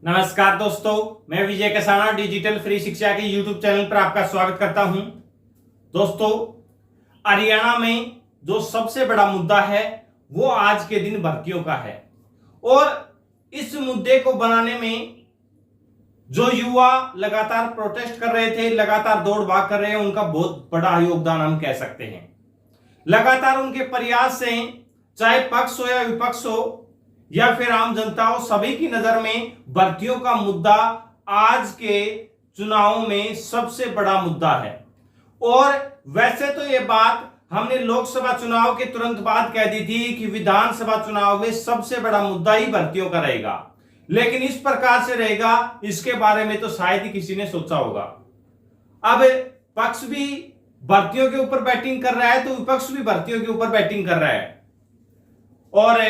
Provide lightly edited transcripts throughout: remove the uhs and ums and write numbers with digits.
नमस्कार दोस्तों, मैं विजय कसाना डिजिटल फ्री शिक्षा के YouTube चैनल पर आपका स्वागत करता हूं। दोस्तों, हरियाणा में जो सबसे बड़ा मुद्दा है वो आज के दिन भर्तियों का है और इस मुद्दे को बनाने में जो युवा लगातार प्रोटेस्ट कर रहे थे, लगातार दौड़ भाग कर रहे हैं, उनका बहुत बड़ा योगदान हम कह सकते हैं। लगातार उनके प्रयास से चाहे पक्ष हो या विपक्ष हो या फिर आम जनता हो, सभी की नजर में भर्तियों का मुद्दा आज के चुनाव में सबसे बड़ा मुद्दा है। और वैसे तो ये बात हमने लोकसभा चुनाव के तुरंत बाद कह दी थी कि विधानसभा चुनाव में सबसे बड़ा मुद्दा ही भर्तियों का रहेगा, लेकिन इस प्रकार से रहेगा इसके बारे में तो शायद ही किसी ने सोचा होगा। अब पक्ष भी भर्तियों के ऊपर बैटिंग कर रहा है तो विपक्ष भी भर्तियों के ऊपर बैटिंग कर रहा है। और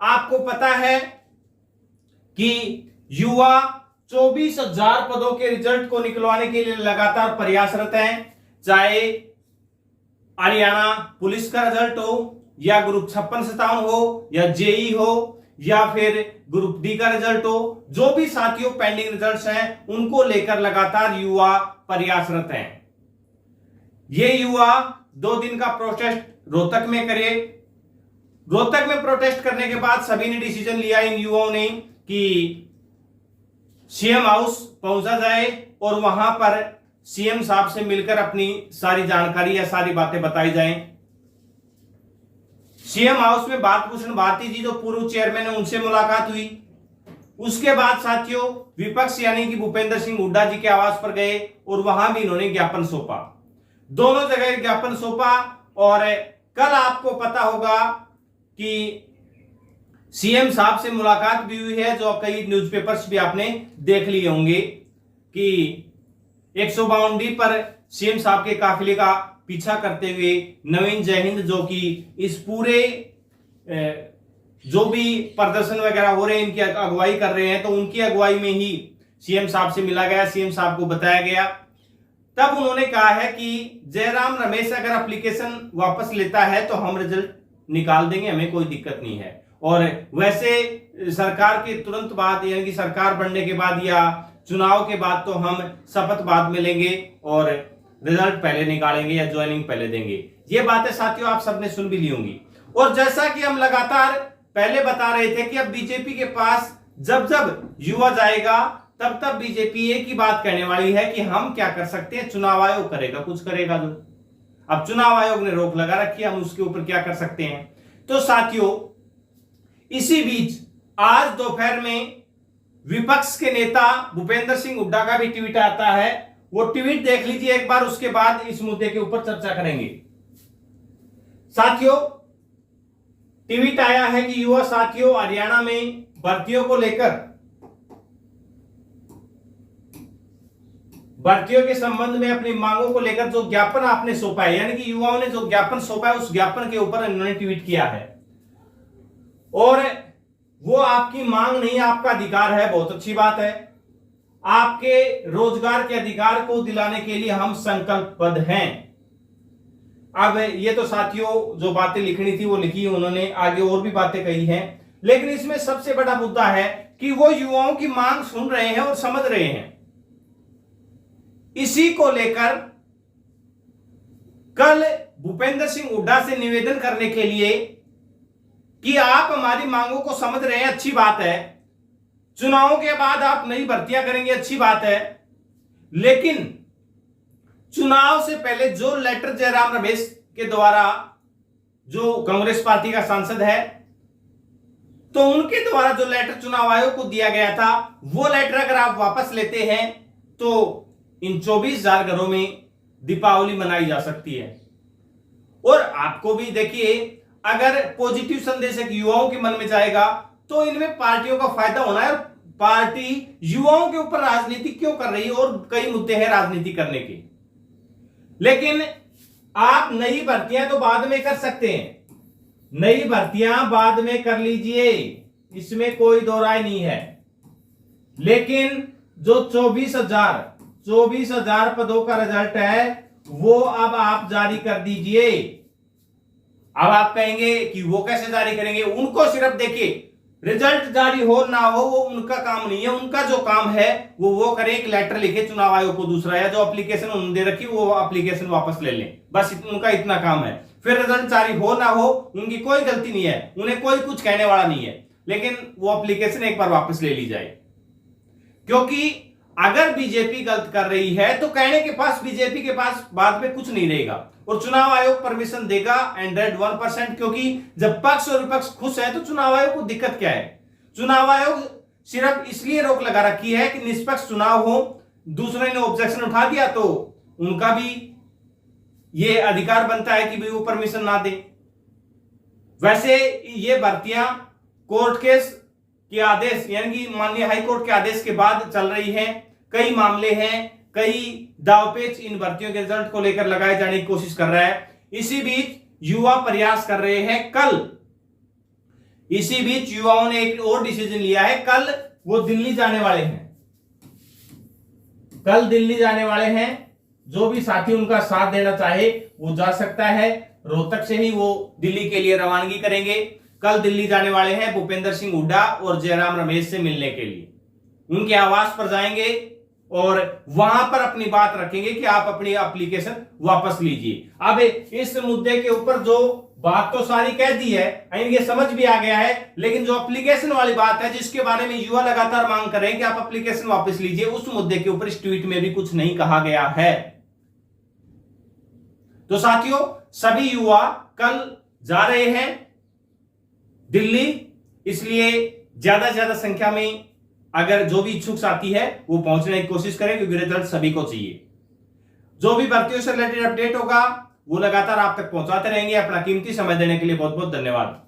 आपको पता है कि युवा 24,000 पदों के रिजल्ट को निकलवाने के लिए लगातार प्रयासरत हैं, चाहे हरियाणा पुलिस का रिजल्ट हो या ग्रुप 5657 हो या जेई हो या फिर ग्रुप डी का रिजल्ट हो, जो भी साथियों पेंडिंग रिजल्ट्स हैं उनको लेकर लगातार युवा प्रयासरत हैं। ये युवा 2 दिन का प्रोटेस्ट रोहतक में करे। रोहतक में प्रोटेस्ट करने के बाद सभी ने डिसीजन लिया, इन युवाओं ने, कि सीएम हाउस पहुंचा जाए और वहां पर सीएम साहब से मिलकर अपनी सारी जानकारी या सारी बातें बताई जाएं। सीएम हाउस में भारतभूषण भारती जी जो पूर्व चेयरमैन है उनसे मुलाकात हुई। उसके बाद साथियों विपक्ष यानी कि भूपेंद्र सिंह हुड्डा जी के आवास पर गए और वहां भी इन्होंने ज्ञापन सौंपा। दोनों जगह ज्ञापन सौंपा। और कल आपको पता होगा कि सीएम साहब से मुलाकात भी हुई है, जो कई न्यूज़पेपर्स भी आपने देख लिए होंगे कि 152 पर सीएम साहब के काफिले का पीछा करते हुए नवीन जयहिंद, जो कि इस पूरे जो भी प्रदर्शन वगैरह हो रहे हैं इनकी अगुवाई कर रहे हैं, तो उनकी अगुवाई में ही सीएम साहब से मिला गया, सीएम साहब को बताया गया। तब उन्होंने कहा है कि जयराम रमेश अगर एप्लीकेशन वापस लेता है तो हम रिजल्ट निकाल देंगे, हमें कोई दिक्कत नहीं है। और वैसे सरकार के तुरंत बाद यानी कि सरकार बनने के बाद या चुनाव के बाद तो हम शपथ बाद में लेंगे और रिजल्ट पहले निकालेंगे या ज्वाइनिंग पहले देंगे। ये बातें साथियों आप सबने सुन भी ली होंगी। और जैसा कि हम लगातार पहले बता रहे थे कि अब बीजेपी के पास जब जब युवा जाएगा तब तब बीजेपी एक ही बात कहने वाली है कि हम क्या कर सकते हैं, चुनाव आयोग करेगा, कुछ करेगा जो। अब चुनाव आयोग ने रोक लगा रखी है, हम उसके ऊपर क्या कर सकते हैं। तो साथियों इसी बीच आज दोपहर में विपक्ष के नेता भूपेंद्र सिंह हुड्डा का भी ट्वीट आता है। वो ट्वीट देख लीजिए एक बार, उसके बाद इस मुद्दे के ऊपर चर्चा करेंगे। साथियों ट्वीट आया है कि युवा साथियों हरियाणा में भर्तियों को लेकर, भर्तियों के संबंध में अपनी मांगों को लेकर जो ज्ञापन आपने सौंपा है, यानी कि युवाओं ने जो ज्ञापन सौंपा है उस ज्ञापन के ऊपर इन्होंने ट्वीट किया है। और वो आपकी मांग नहीं, आपका अधिकार है, बहुत अच्छी बात है। आपके रोजगार के अधिकार को दिलाने के लिए हम संकल्पबद्ध हैं। अब ये तो साथियों जो बातें लिखनी थी वो लिखी उन्होंने, आगे और भी बातें कही हैं, लेकिन इसमें सबसे बड़ा मुद्दा है कि वो युवाओं की मांग सुन रहे हैं और समझ रहे हैं। इसी को लेकर कल भूपेंद्र सिंह हुड्डा से निवेदन करने के लिए कि आप हमारी मांगों को समझ रहे हैं, अच्छी बात है, चुनावों के बाद आप नई भर्तियां करेंगे, अच्छी बात है, लेकिन चुनाव से पहले जो लेटर जयराम रमेश के द्वारा, जो कांग्रेस पार्टी का सांसद है, तो उनके द्वारा जो लेटर चुनाव आयोग को दिया गया था, वो लेटर अगर आप वापस लेते हैं तो इन 24,000 घरों में दीपावली मनाई जा सकती है। और आपको भी देखिए, अगर पॉजिटिव संदेश एक युवाओं के मन में जाएगा तो इनमें पार्टियों का फायदा होना है। और पार्टी युवाओं के ऊपर राजनीति क्यों कर रही है, और कई मुद्दे हैं राजनीति करने के, लेकिन आप नई भर्तियां तो बाद में कर सकते हैं, नई भर्तियां बाद में कर लीजिए, इसमें कोई दो राय नहीं है, लेकिन जो 24,000 पदों का रिजल्ट है वो अब आप जारी कर दीजिए। अब आप कहेंगे कि वो कैसे जारी करेंगे, उनको सिर्फ देखिए रिजल्ट जारी हो ना हो वो उनका काम नहीं है। उनका जो काम है वो करें, एक लेटर लिखे चुनाव आयोग को दूसरा, या जो एप्लीकेशन उन्होंने दे रखी वो एप्लीकेशन वापस ले लें, बस उनका इतना काम है। फिर रिजल्ट जारी हो ना हो उनकी कोई गलती नहीं है, उन्हें कोई कुछ कहने वाला नहीं है, लेकिन वो एप्लीकेशन एक बार वापस ले ली जाए। क्योंकि अगर बीजेपी गलत कर रही है तो कहने के पास बीजेपी के पास बाद में कुछ नहीं रहेगा, और चुनाव आयोग परमिशन देगा 101%। क्योंकि जब पक्ष और विपक्ष खुश है तो चुनाव आयोग को दिक्कत क्या है। चुनाव आयोग सिर्फ इसलिए रोक लगा रखी है कि निष्पक्ष चुनाव हो। दूसरे ने ऑब्जेक्शन उठा दिया तो उनका भी ये अधिकार बनता है कि भाई वो परमिशन ना दे। वैसे ये भर्तियां कोर्ट के आदेश यानी कि माननीय हाई कोर्ट के आदेश के बाद चल रही है। कई मामले हैं, कई दावपेच इन भर्तियों के रिजल्ट को लेकर लगाए जाने की कोशिश कर रहा है। इसी बीच युवा प्रयास कर रहे हैं। इसी बीच युवाओं ने एक और डिसीजन लिया है। कल वो दिल्ली जाने वाले हैं। कल दिल्ली जाने वाले हैं। जो भी साथी उनका साथ देना चाहे वो जा सकता है। रोहतक से ही वो दिल्ली के लिए रवानगी करेंगे। कल दिल्ली जाने वाले हैं भूपेंद्र सिंह हुड्डा और जयराम रमेश से मिलने के लिए। उनके आवास पर जाएंगे और वहां पर अपनी बात रखेंगे कि आप अपनी एप्लीकेशन वापस लीजिए। अब इस मुद्दे के ऊपर जो बात तो सारी कह दी है, ये समझ भी आ गया है, लेकिन जो एप्लीकेशन वाली बात है जिसके बारे में युवा लगातार मांग कर रहे हैं कि आप एप्लीकेशन वापस लीजिए, उस मुद्दे के ऊपर इस ट्वीट में भी कुछ नहीं कहा गया है। तो साथियों, सभी युवा कल जा रहे हैं दिल्ली, इसलिए ज्यादा से ज्यादा संख्या में अगर जो भी इच्छुक साथी है वो पहुंचने की कोशिश करें, क्योंकि रिजल्ट सभी को चाहिए। जो भी भर्तियों से रिलेटेड अपडेट होगा वो लगातार आप तक पहुंचाते रहेंगे। अपना कीमती समय देने के लिए बहुत बहुत धन्यवाद।